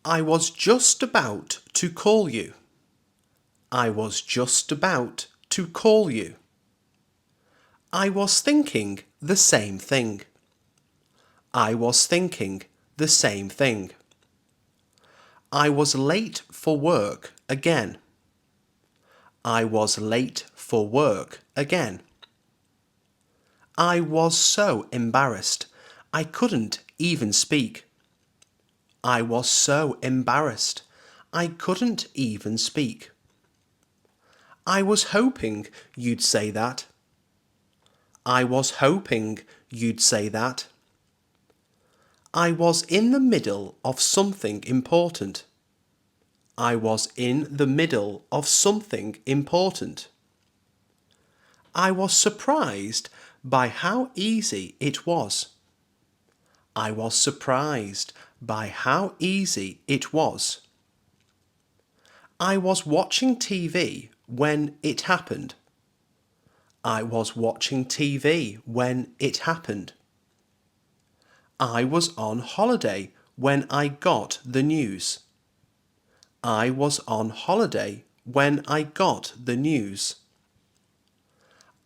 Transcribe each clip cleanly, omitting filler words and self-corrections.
I was just about to call you. I was just about to call you. I was thinking the same thing. I was thinking the same thing. I was late for work again. I was late for work again. I was so embarrassed I couldn't even speak. I was so embarrassed I couldn't even speak. I was hoping you'd say that. I was hoping you'd say that. I was in the middle of something important. I was in the middle of something important. I was surprised by how easy it was. I was surprised by how easy it was. I was watching TV when it happened. I was watching TV when it happened. I was on holiday when I got the news. I was on holiday when I got the news.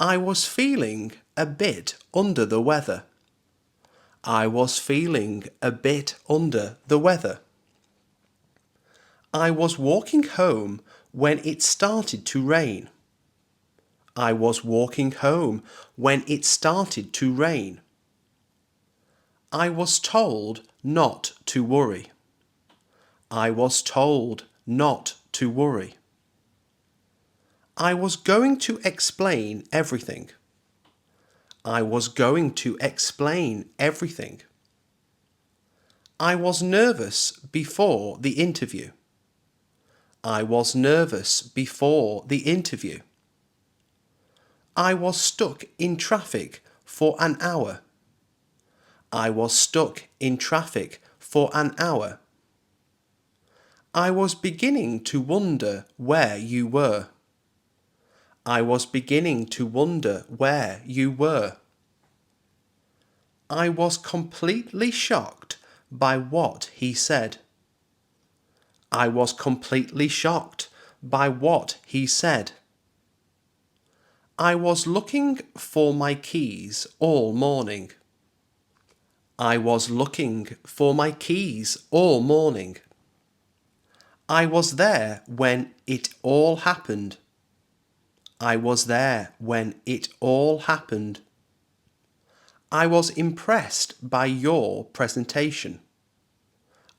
I was feeling a bit under the weather. I was feeling a bit under the weather. I was walking home when it started to rain. I was walking home when it started to rain. I was told not to worry. I was told not to worry. I was going to explain everything. I was going to explain everything. I was nervous before the interview. I was nervous before the interview. I was stuck in traffic for an hour. I was stuck in traffic for an hour. I was beginning to wonder where you were. I was beginning to wonder where you were. I was completely shocked by what he said. I was completely shocked by what he said. I was looking for my keys all morning. I was looking for my keys all morning. I was there when it all happened. I was there when it all happened. I was impressed by your presentation.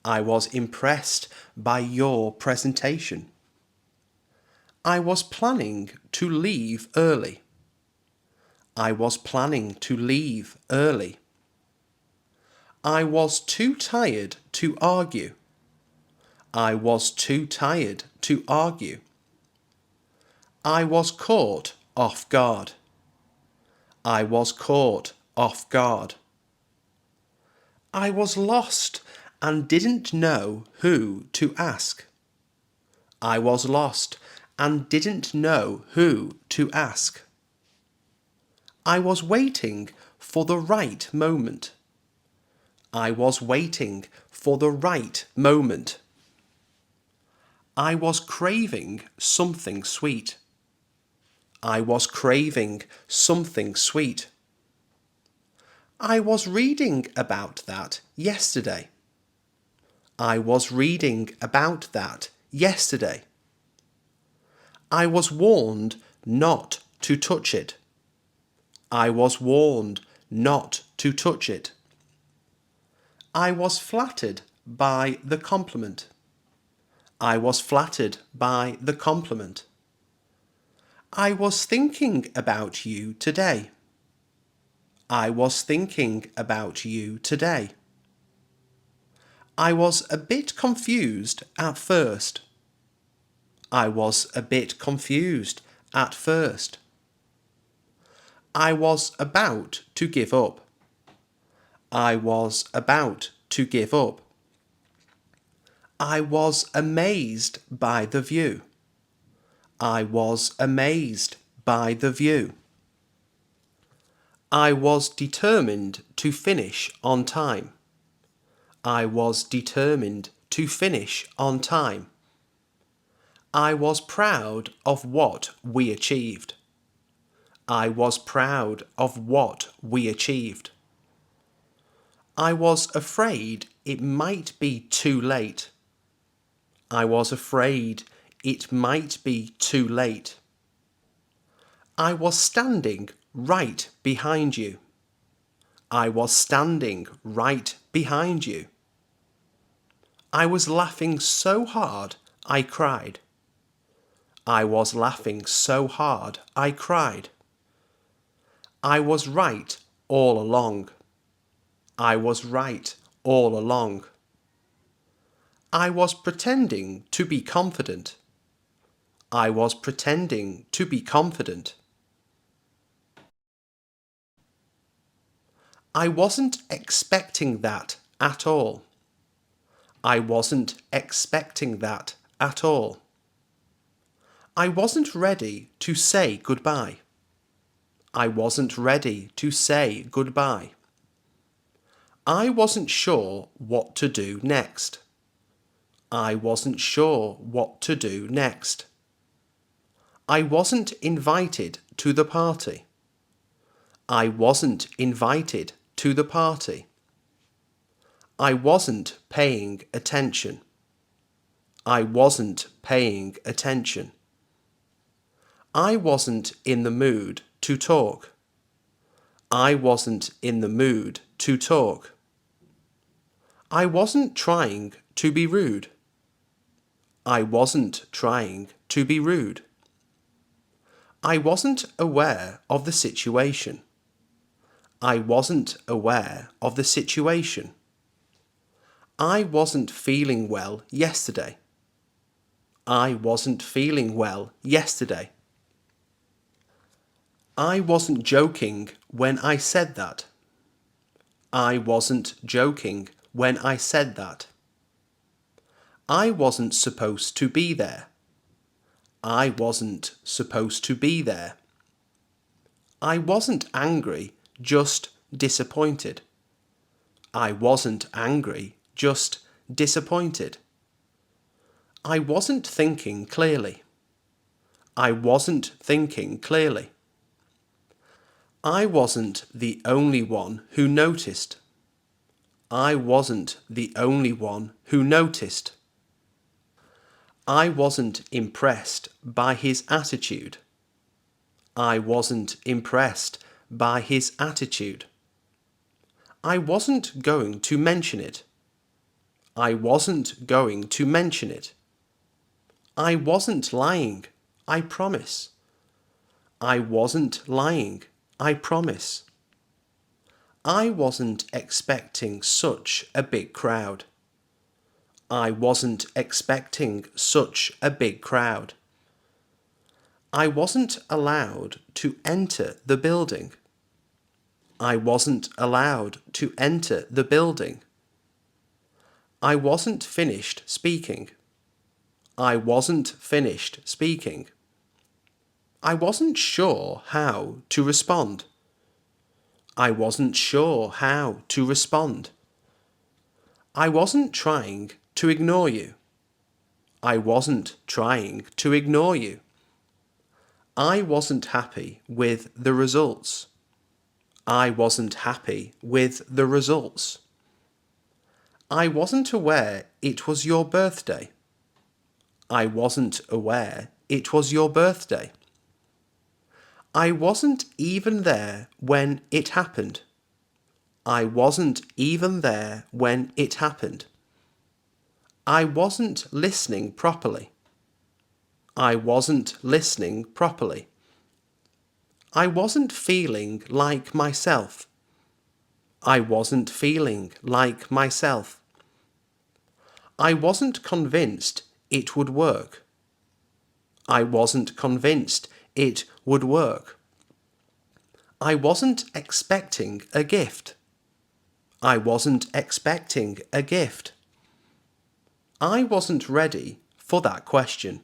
I was impressed by your presentation. I was planning to leave early. I was planning to leave early. I was too tired to argue. I was too tired to argue. I was caught off guard. I was caught off guard. I was lost and didn't know who to ask. I was lost and didn't know who to ask. I was waiting for the right moment. I was waiting for the right moment. I was craving something sweet. I was craving something sweet. I was reading about that yesterday. I was reading about that yesterday. I was warned not to touch it. I was warned not to touch it. I was flattered by the compliment. I was flattered by the compliment. I was thinking about you today. I was thinking about you today. I was a bit confused at first. I was a bit confused at first. I was about to give up. I was about to give up. I was amazed by the view. I was amazed by the view. I was determined to finish on time. I was determined to finish on time. I was proud of what we achieved. I was proud of what we achieved. I was afraid it might be too late. I was afraid it might be too late. I was standing right behind you. I was standing right behind you. I was laughing so hard I cried. I was laughing so hard I cried. I was right all along. I was right all along. I was pretending to be confident. I was pretending to be confident. I wasn't expecting that at all. I wasn't expecting that at all. I wasn't ready to say goodbye. I wasn't ready to say goodbye. I wasn't sure what to do next. I wasn't sure what to do next. I wasn't invited to the party. I wasn't invited to the party. I wasn't paying attention. I wasn't paying attention. I wasn't in the mood to talk. I wasn't in the mood to talk. I wasn't trying to be rude. I wasn't trying to be rude. I wasn't aware of the situation. I wasn't aware of the situation. I wasn't feeling well yesterday. I wasn't feeling well yesterday. I wasn't joking when I said that. I wasn't joking when I said that. I wasn't supposed to be there. I wasn't supposed to be there. I wasn't angry, just disappointed. I wasn't angry, just disappointed. I wasn't thinking clearly. I wasn't thinking clearly. I wasn't the only one who noticed. I wasn't the only one who noticed. I wasn't impressed by his attitude. I wasn't impressed by his attitude. I wasn't going to mention it. I wasn't going to mention it. I wasn't lying, I promise. I wasn't lying, I promise. I wasn't expecting such a big crowd. I wasn't expecting such a big crowd. I wasn't allowed to enter the building. I wasn't allowed to enter the building. I wasn't finished speaking. I wasn't finished speaking. I wasn't sure how to respond. I wasn't sure how to respond. I wasn't trying to ignore you. I wasn't trying to ignore you. I wasn't happy with the results. I wasn't happy with the results. I wasn't aware it was your birthday. I wasn't aware it was your birthday. I wasn't even there when it happened. I wasn't even there when it happened. I wasn't listening properly. I wasn't listening properly. I wasn't feeling like myself. I wasn't feeling like myself. I wasn't convinced it would work. I wasn't convinced it would work. I wasn't expecting a gift. I wasn't expecting a gift. I wasn't ready for that question.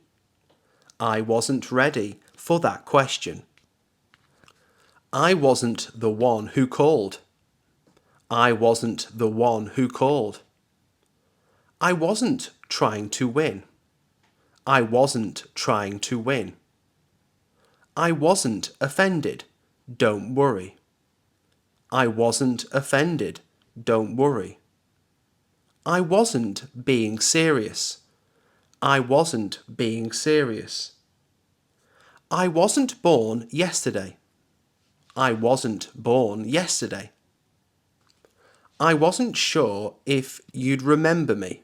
I wasn't ready for that question. I wasn't the one who called. I wasn't the one who called. I wasn't trying to win. I wasn't trying to win. I wasn't offended. Don't worry. I wasn't offended. Don't worry. I wasn't being serious. I wasn't being serious. I wasn't born yesterday. I wasn't born yesterday. I wasn't sure if you'd remember me.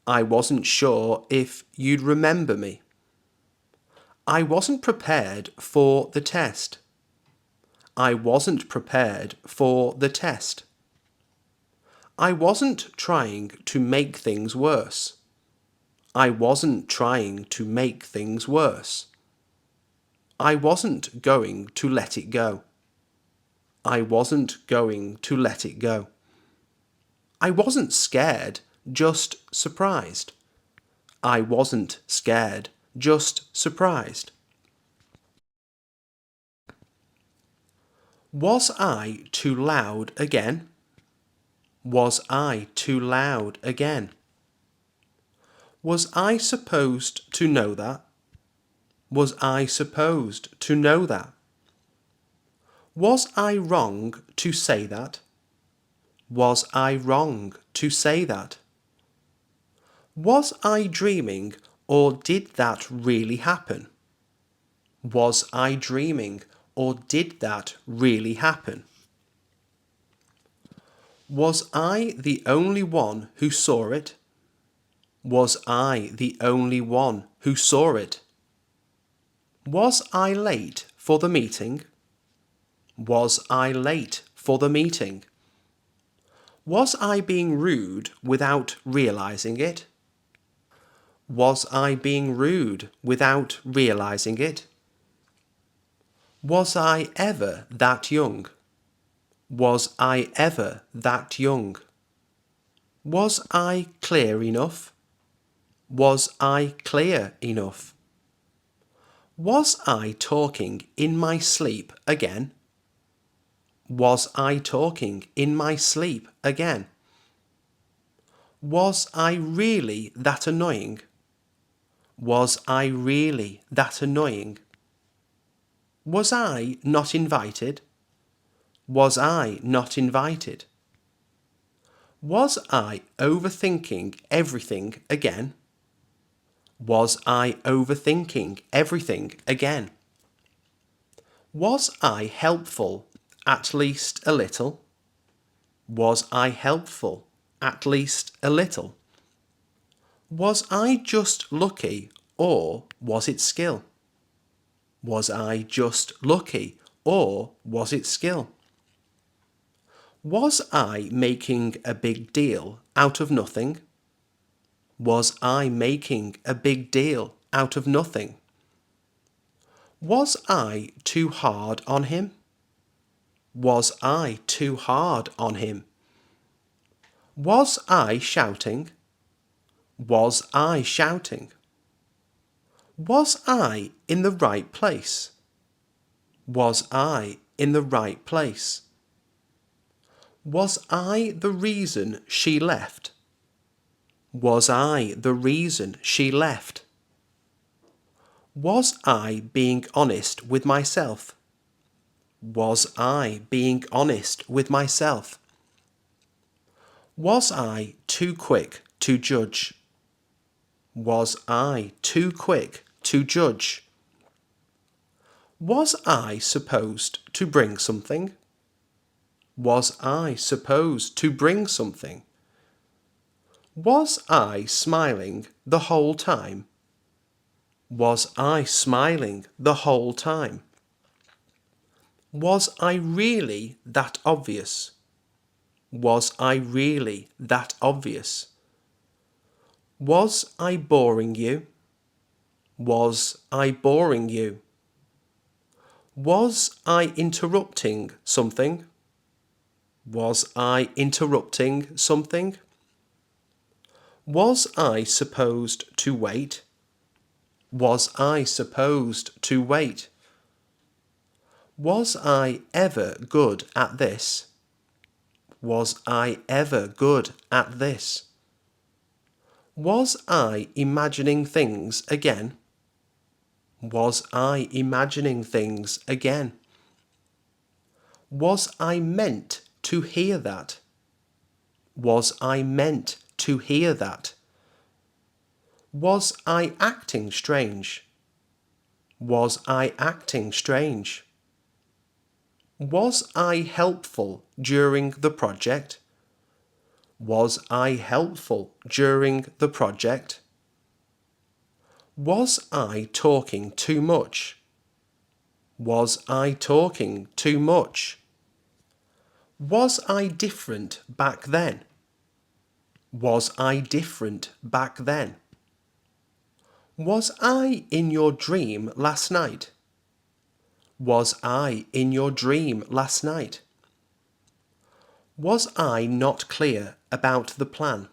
I wasn't sure if you'd remember me. I wasn't prepared for the test. I wasn't prepared for the test. I wasn't trying to make things worse. I wasn't trying to make things worse. I wasn't going to let it go. I wasn't going to let it go. I wasn't scared, just surprised. I wasn't scared, just surprised. Was I too loud again? Was I too loud again? Was I supposed to know that? Was I supposed to know that? Was I wrong to say that? Was I wrong to say that? Was I dreaming, or did that really happen? Was I dreaming, or did that really happen? Was I the only one who saw it? Was I the only one who saw it? Was I late for the meeting? Was I late for the meeting? Was I being rude without realizing it? Was I being rude without realizing it? Was I ever that young? Was I ever that young? Was I clear enough? Was I clear enough? Was I talking in my sleep again? Was I talking in my sleep again? Was I really that annoying? Was I really that annoying? Was I not invited? Was I not invited? Was I overthinking everything again? Was I overthinking everything again? Was I helpful, at least a little? Was I helpful, at least a little? Was I just lucky, or was it skill? Was I just lucky, or was it skill? Was I making a big deal out of nothing? Was I making a big deal out of nothing? Was I too hard on him? Was I too hard on him? Was I shouting? Was I shouting? Was I in the right place? Was I in the right place? Was I the reason she left? Was I the reason she left? Was I being honest with myself? Was I being honest with myself? Was I too quick to judge? Was I too quick to judge? Was I supposed to bring something? Was I supposed to bring something? Was I smiling the whole time? Was I smiling the whole time? Was I really that obvious? Was I really that obvious? Was I boring you? Was I boring you? Was I interrupting something? Was I interrupting something? Was I supposed to wait? Was I supposed to wait? Was I ever good at this? Was I ever good at this? Was I imagining things again? Was I imagining things again? Was I meant to hear that? Was I meant to hear that? Was I acting strange? Was I acting strange? Was I helpful during the project? Was I helpful during the project? Was I talking too much? Was I talking too much? Was I different back then? Was I different back then? Was I in your dream last night? Was I in your dream last night? Was I not clear about the plan?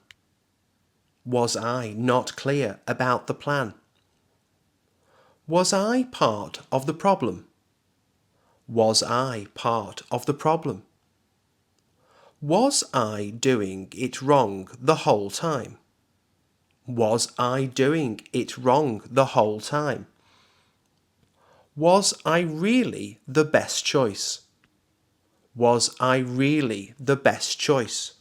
Was I not clear about the plan? Was I part of the problem? Was I part of the problem? Was I doing it wrong the whole time? Was I doing it wrong the whole time? Was I really the best choice? Was I really the best choice?